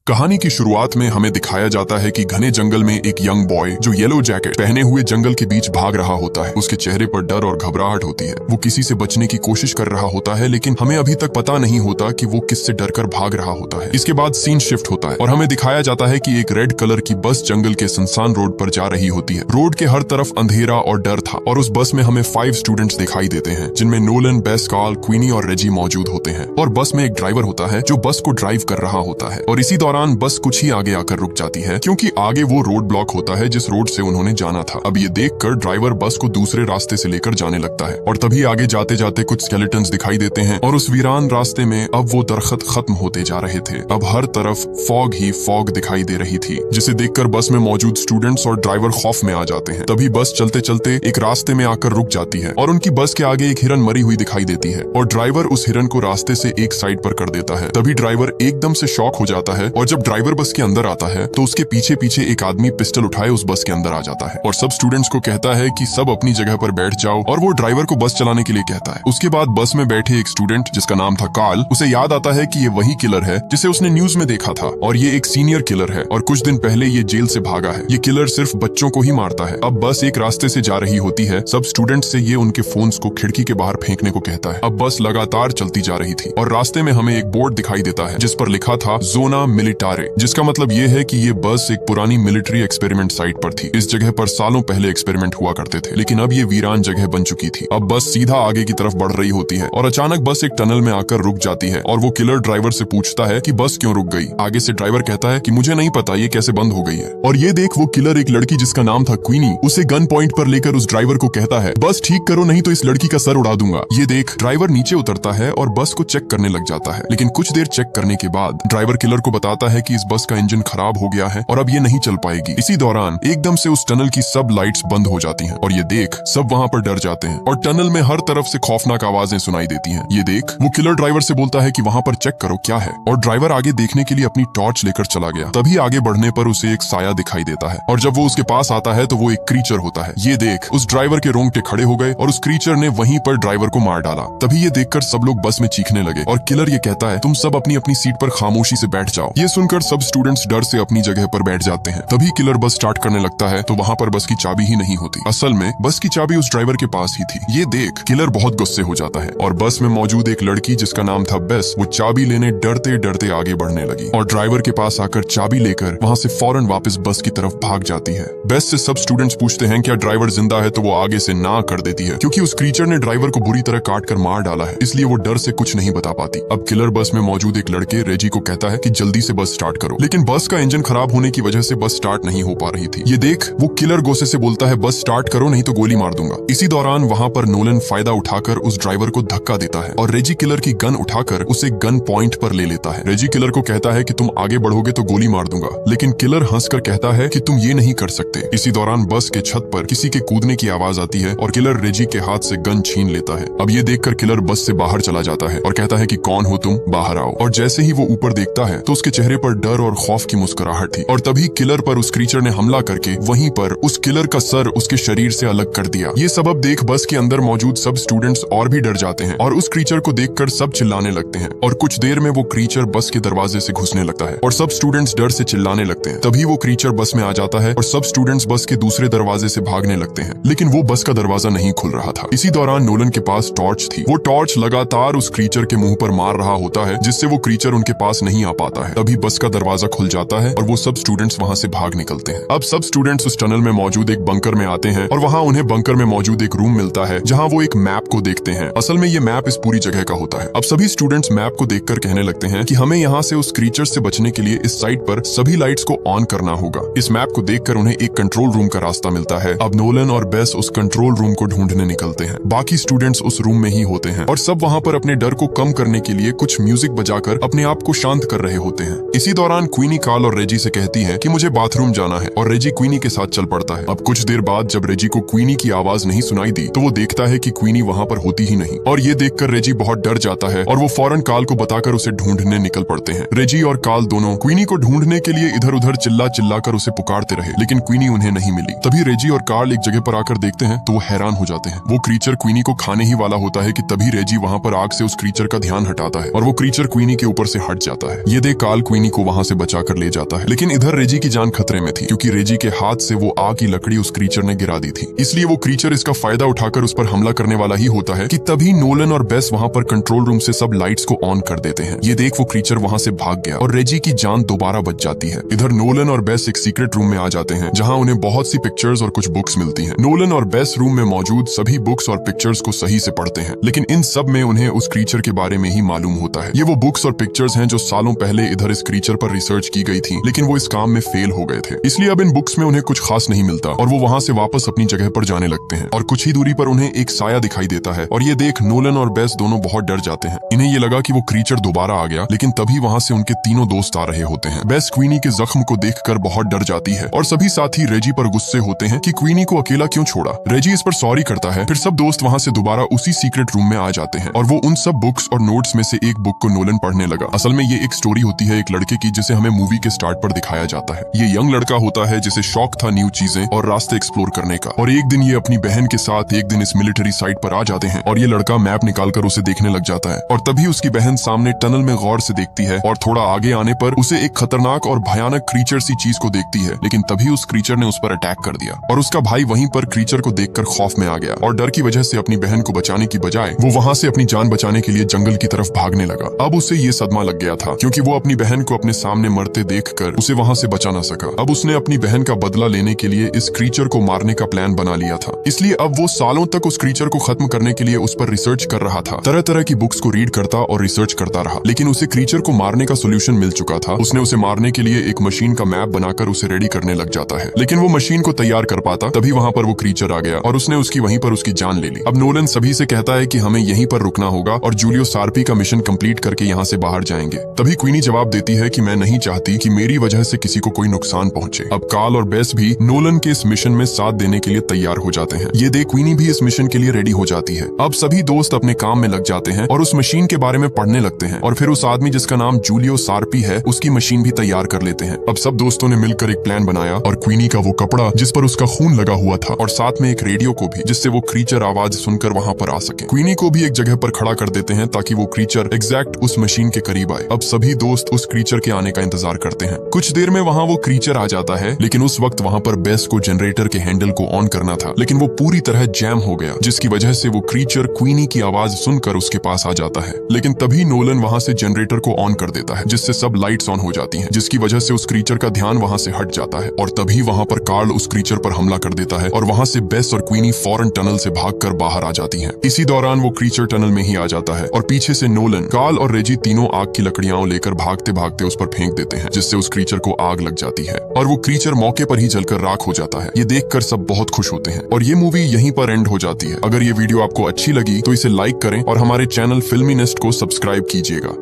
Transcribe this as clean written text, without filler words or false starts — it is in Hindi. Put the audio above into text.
कहानी की शुरुआत में हमें दिखाया जाता है कि घने जंगल में एक यंग बॉय जो येलो जैकेट पहने हुए जंगल के बीच भाग रहा होता है। उसके चेहरे पर डर और घबराहट होती है। वो किसी से बचने की कोशिश कर रहा होता है, लेकिन हमें अभी तक पता नहीं होता कि वो किससे डरकर भाग रहा होता है। इसके बाद सीन शिफ्ट होता है और हमें दिखाया जाता है कि एक रेड कलर की बस जंगल के सुनसान रोड पर जा रही होती है। रोड के हर तरफ अंधेरा और डर था और उस बस में हमें 5 स्टूडेंट्स दिखाई देते हैं, जिनमें नोलन, बेस, कार्ल, क्वीनी और रेजी मौजूद होते हैं। और बस में एक ड्राइवर होता है जो बस को ड्राइव कर रहा होता है। और इसी दौरान बस कुछ ही आगे आकर रुक जाती है, क्योंकि आगे वो रोड ब्लॉक होता है जिस रोड से उन्होंने जाना था। अब ये देखकर ड्राइवर बस को दूसरे रास्ते से लेकर जाने लगता है और तभी आगे जाते जाते कुछ स्केलेटन्स दिखाई देते हैं और उस वीरान रास्ते में अब वो दरख्त खत्म होते जा रहे थे। अब हर तरफ फॉग ही फॉग दिखाई दे रही थी, जिसे देखकर बस में मौजूद स्टूडेंट्स और ड्राइवर खौफ में आ जाते हैं। तभी बस चलते चलते एक रास्ते में आकर रुक जाती है और उनकी बस के आगे एक हिरन मरी हुई दिखाई देती है और ड्राइवर उस हिरन को रास्ते से एक साइड पर कर देता है। तभी ड्राइवर एकदम से शॉक हो जाता है और जब ड्राइवर बस के अंदर आता है तो उसके पीछे पीछे एक आदमी पिस्टल उठाए उस बस के अंदर आ जाता है और सब स्टूडेंट्स को कहता है कि सब अपनी जगह पर बैठ जाओ, और वो ड्राइवर को बस चलाने के लिए कहता है। उसके बाद बस में बैठे एक स्टूडेंट जिसका नाम था कार्ल, उसे याद आता है कि ये वही किलर है जिसे उसने न्यूज में देखा था और ये एक सीनियर किलर है और कुछ दिन पहले ये जेल से भागा है। ये किलर सिर्फ बच्चों को ही मारता है। अब बस एक रास्ते से जा रही होती है। सब स्टूडेंट्स से ये उनके फोन्स को खिड़की के बाहर फेंकने को कहता है। अब बस लगातार चलती जा रही थी और रास्ते में हमें एक बोर्ड दिखाई देता है जिस पर लिखा था जोना मिलिटारे, जिसका मतलब ये है कि ये बस एक पुरानी मिलिट्री एक्सपेरिमेंट साइट पर थी। इस जगह पर सालों पहले एक्सपेरिमेंट हुआ करते थे, लेकिन अब ये वीरान जगह बन चुकी थी। अब बस सीधा आगे की तरफ बढ़ रही होती है और अचानक बस एक टनल में आकर रुक जाती है और वो किलर ड्राइवर से पूछता है कि बस क्यों रुक गई। आगे से ड्राइवर कहता है कि मुझे नहीं पता ये कैसे बंद हो गई है। और ये देख वो किलर एक लड़की जिसका नाम था क्वीनी, उसे गन पॉइंट पर लेकर उस ड्राइवर को कहता है बस ठीक करो नहीं तो इस लड़की का सर उड़ा दूंगा। ये देख ड्राइवर नीचे उतरता है और बस को चेक करने लग जाता है, लेकिन कुछ देर चेक करने के बाद ड्राइवर किलर को बताता है कि इस बस का इंजन खराब हो गया है और अब ये नहीं चल पाएगी। इसी दौरान एकदम से उस टनल की सब लाइट्स बंद हो जाती हैं और ये देख सब वहां पर डर जाते हैं और टनल में हर तरफ से खौफनाक आवाजें सुनाई देती हैं। ये देख वो किलर ड्राइवर से बोलता है कि वहां पर चेक करो क्या है, और ड्राइवर आगे देखने के लिए अपनी टॉर्च लेकर चला गया। तभी आगे बढ़ने पर उसे एक साया दिखाई देता है और जब वो उसके पास आता है तो वो एक क्रीचर होता है। ये देख उस ड्राइवर के रोंगटे खड़े हो गए और उस क्रीचर ने वहीं पर ड्राइवर को मार डाला। तभी ये देखकर सब लोग बस में चीखने लगे और किलर ये कहता है तुम सब अपनी अपनी सीट पर खामोशी से बैठ जाओ। ये सुनकर सब स्टूडेंट्स डर से अपनी जगह पर बैठ जाते हैं। तभी किलर बस स्टार्ट करने लगता है तो वहां पर बस की चाबी ही नहीं होती। असल में बस की चाबी उस ड्राइवर के पास ही थी। ये देख किलर बहुत गुस्से हो जाता है और बस में मौजूद एक लड़की जिसका नाम था बेस, वो चाबी लेने डरते डरते आगे बढ़ने लगी और ड्राइवर के पास आकर चाबी लेकर वहां से फौरन वापस बस की तरफ भाग जाती है। बेस से सब स्टूडेंट्स पूछते हैं क्या ड्राइवर जिंदा है, तो वो आगे से ना कर देती है क्योंकि उस क्रीचर ने ड्राइवर को बुरी तरह काट कर मार डाला है, इसलिए वो डर से कुछ नहीं बता पाती। अब किलर बस में मौजूद एक लड़के रेजी को कहता है कि जल्दी से बस स्टार्ट करो, लेकिन बस का इंजन खराब होने की वजह से बस स्टार्ट नहीं हो पा रही थी। ये देख वो किलर गुस्से से बोलता है बस स्टार्ट करो नहीं तो गोली मार दूंगा। इसी दौरान वहां पर नोलन फायदा उठाकर उस ड्राइवर को धक्का देता है और रेजी किलर की गन उठाकर उसे गन पॉइंट पर ले लेता है। रेजी किलर को कहता है कि तुम आगे बढ़ोगे तो गोली मार दूंगा, लेकिन किलर हंसकर कहता है कि तुम ये नहीं कर सकते। इसी दौरान बस के छत पर किसी के कूदने की आवाज आती है और किलर रेजी के हाथ से गन छीन लेता है। अब ये देखकर किलर बस से बाहर चला जाता है और कहता है कि कौन हो तुम, बाहर आओ। और जैसे ही वो ऊपर देखता है तो उसके चेहरे पर डर और खौफ की मुस्कुराहट थी और तभी किलर पर उस क्रीचर ने हमला करके वहीं पर उस किलर का सर उसके शरीर से अलग कर दिया। ये सबब देख बस के अंदर मौजूद सब स्टूडेंट्स और भी डर जाते हैं और उस क्रीचर को देखकर सब चिल्लाने लगते हैं और कुछ देर में वो क्रीचर बस के दरवाजे से घुसने लगता है और सब स्टूडेंट्स डर से चिल्लाने लगते हैं। तभी वो क्रीचर बस में आ जाता है और सब स्टूडेंट्स बस के दूसरे दरवाजे से भागने लगते हैं, लेकिन वो बस का दरवाजा नहीं खुल रहा था। इसी दौरान नोलन के पास टॉर्च थी। वो टॉर्च लगातार उस क्रीचर के मुंह पर मार रहा होता है, जिससे वो क्रीचर उनके पास नहीं आ पाता है। तभी बस का दरवाजा खुल जाता है और वो सब स्टूडेंट्स वहां से भाग निकलते हैं। अब सब स्टूडेंट्स उस टनल में मौजूद एक बंकर में आते हैं और वहां उन्हें बंकर में मौजूद एक रूम मिलता है जहां वो एक मैप को देखते हैं। असल में ये मैप इस पूरी जगह का होता है। अब सभी स्टूडेंट्स मैप को देखकर कहने लगते हैं कि हमें यहाँ से उस क्रीचर से बचने के लिए इस साइट पर सभी लाइट्स को ऑन करना होगा। इस मैप को देखकर उन्हें एक कंट्रोल रूम का रास्ता मिलता है। अब नोलन और बेस उस कंट्रोल रूम को ढूंढने निकलते हैं। बाकी स्टूडेंट्स उस रूम में ही होते हैं और सब वहां पर अपने डर को कम करने के लिए कुछ म्यूजिक बजाकर अपने आप को शांत कर रहे होते हैं। इसी दौरान क्वीनी कार्ल और रेजी से कहती है कि मुझे बाथरूम जाना है और रेजी क्वीनी के साथ चल पड़ता है। अब कुछ देर बाद जब रेजी को क्वीनी की आवाज नहीं सुनाई दी तो वो देखता है कि क्वीनी वहां पर होती ही नहीं और ये देखकर रेजी बहुत डर जाता है और वो फौरन कार्ल को बताकर उसे ढूंढने निकल पड़ते हैं। रेजी और कार्ल दोनों क्वीनी को ढूंढने के लिए इधर उधर चिल्ला चिल्ला कर उसे पुकारते रहे, लेकिन क्वीनी उन्हें नहीं मिली। तभी रेजी और कार्ल एक जगह पर आकर देखते हैं तो वो हैरान हो जाते हैं। वो क्रीचर क्वीनी को खाने ही वाला होता है कि तभी रेजी वहां पर आग से उस क्रीचर का ध्यान हटाता है और वो क्रीचर क्वीनी के ऊपर से हट जाता है। ये देख कार्ल क्वीनी को वहां से बचा कर ले जाता है। लेकिन इधर रेजी की जान खतरे में थी, क्योंकि रेजी के हाथ से वो आग की लकड़ी उस क्रीचर ने गिरा दी थी। इसलिए वो क्रीचर इसका फायदा उठाकर उस पर हमला करने वाला ही होता है कि तभी नोलन और बेस वहां पर कंट्रोल रूम से सब लाइट्स को ऑन कर देते हैं। ये देख वो क्रीचर वहां से भाग गया और रेजी की जान दोबारा बच जाती है। इधर नोलन और बेस एक सीक्रेट रूम में आ जाते हैं, जहां उन्हें बहुत सी पिक्चर्स और कुछ बुक्स मिलती हैं। नोलन और बेस रूम में मौजूद सभी बुक्स और पिक्चर्स को सही से पढ़ते हैं, लेकिन इन सब में उन्हें उस क्रीचर के बारे में ही मालूम होता है। ये वो बुक्स और पिक्चर्स हैं जो सालों पहले इधर इस क्रीचर पर रिसर्च की गई थी, लेकिन वो इस काम में फेल हो गए थे। इसलिए अब इन बुक्स में उन्हें कुछ खास नहीं मिलता और वो वहां से वापस अपनी जगह पर जाने लगते हैं। और कुछ ही दूरी पर उन्हें एक साया दिखाई देता है और ये देख नोलन और बेस दोनों बहुत डर जाते हैं। इन्हें ये लगा कि वो क्रीचर दोबारा आ गया, लेकिन तभी वहां से उनके तीनों दोस्त आ रहे होते हैं। बेस क्वीनी के जख्म को देखकर बहुत डर जाती है और सभी साथी रेजी पर गुस्से होते हैं कि क्वीनी को अकेला क्यों छोड़ा। रेजी इस पर सॉरी करता है। फिर सब दोस्त वहां से दोबारा उसी सीक्रेट रूम में आ जाते हैं और वो उन सब बुक्स और नोट्स में से एक बुक को नोलन पढ़ने लगा। असल में ये एक स्टोरी होती है एक लड़के की, जिसे हमें मूवी के स्टार्ट पर दिखाया जाता है। ये यंग लड़का होता है जिसे शौक था न्यू चीजें और रास्ते एक्सप्लोर करने का, और एक दिन ये अपनी बहन के साथ एक दिन इस मिलिट्री साइट पर आ जाते हैं और ये लड़का मैप निकालकर उसे देखने लग जाता है। और तभी उसकी बहन सामने टनल में गौर से देखती है और थोड़ा आगे आने पर उसे एक खतरनाक और भयानक क्रीचर सी चीज को देखती है। लेकिन तभी उस क्रीचर ने उस पर अटैक कर दिया और उसका भाई वहीं पर क्रीचर को देखकर खौफ में आ गया और डर की वजह से अपनी बहन को बचाने की बजाय वो वहां से अपनी जान बचाने के लिए जंगल की तरफ भागने लगा। अब उसे ये सदमा लग गया था, क्योंकि वो अपनी बहन को अपने सामने मरते देखकर उसे वहां से बचा ना सका। अब उसने अपनी बहन का बदला लेने के लिए इस क्रीचर को मारने का प्लान बना लिया था। इसलिए अब वो सालों तक उस क्रीचर को खत्म करने के लिए उस पर रिसर्च कर रहा था। तरह तरह की बुक्स को रीड करता और रिसर्च करता रहा, लेकिन उसे क्रीचर को मारने का सोल्यूशन मिल चुका था। उसने उसे मारने के लिए एक मशीन का मैप बनाकर उसे रेडी करने लग जाता है, लेकिन वो मशीन को तैयार कर पाता तभी वहां पर वो क्रीचर आ गया और उसने उसकी वहीं पर उसकी जान ले ली। अब नोलन सभी से कहता है कि हमें यहीं पर रुकना होगा और जूलियो सार्पी का मिशन कंप्लीट करके यहाँ से बाहर जाएंगे। तभी क्वीनी जवाब देती है कि मैं नहीं चाहती कि मेरी वजह से किसी को कोई नुकसान पहुंचे। अब कार्ल और बेस भी नोलन के इस मिशन में साथ देने के लिए तैयार हो जाते हैं। ये देख क्वीनी भी इस मिशन के लिए रेडी हो जाती है। अब सभी दोस्त अपने काम में लग जाते हैं और उस मशीन के बारे में पढ़ने लगते हैं और फिर उस आदमी जिसका नाम जूलियो सार्पी है उसकी मशीन भी तैयार कर लेते हैं। अब सब दोस्तों ने मिलकर एक प्लान बनाया और क्वीनी का वो कपड़ा जिस पर उसका खून लगा हुआ था और साथ में एक रेडियो को भी, जिससे वो क्रीचर आवाज सुनकर वहां पर आ सके। क्वीनी को भी एक जगह पर खड़ा कर देते हैं ताकि वो क्रीचर एग्जैक्ट उस मशीन के करीब आए। अब सभी दोस्त उस क्रीचर के आने का इंतजार करते हैं। कुछ देर में वहां वो क्रीचर आ जाता है, लेकिन उस वक्त वहां पर बेस को जनरेटर के हैंडल को ऑन करना था, लेकिन वो पूरी तरह जैम हो गया, जिसकी वजह से वो क्रीचर क्वीनी की आवाज सुनकर उसके पास आ जाता है। लेकिन तभी नोलन वहां से जनरेटर को ऑन कर देता है, जिससे सब लाइट्स ऑन हो जाती हैं, जिसकी वजह से उस क्रीचर का ध्यान वहां से हट जाता है। और तभी वहां पर कार्ल उस क्रीचर पर हमला कर देता है और वहां से बेस और क्वीनी फौरन टनल से भागकर बाहर आ जाती हैं। इसी दौरान वो क्रीचर टनल में ही आ जाता है और पीछे से नोलन, कार्ल और रेजी तीनों आग की लकड़ियां लेकर भागते भागते उस पर फेंक देते हैं, जिससे उस क्रीचर को आग लग जाती है और वो क्रीचर मौके पर ही जलकर राख हो जाता है। ये देखकर सब बहुत खुश होते हैं और ये मूवी यहीं पर एंड हो जाती है। अगर ये वीडियो आपको अच्छी लगी तो इसे लाइक करें और हमारे चैनल फिल्मी नेस्ट को सब्सक्राइब कीजिएगा।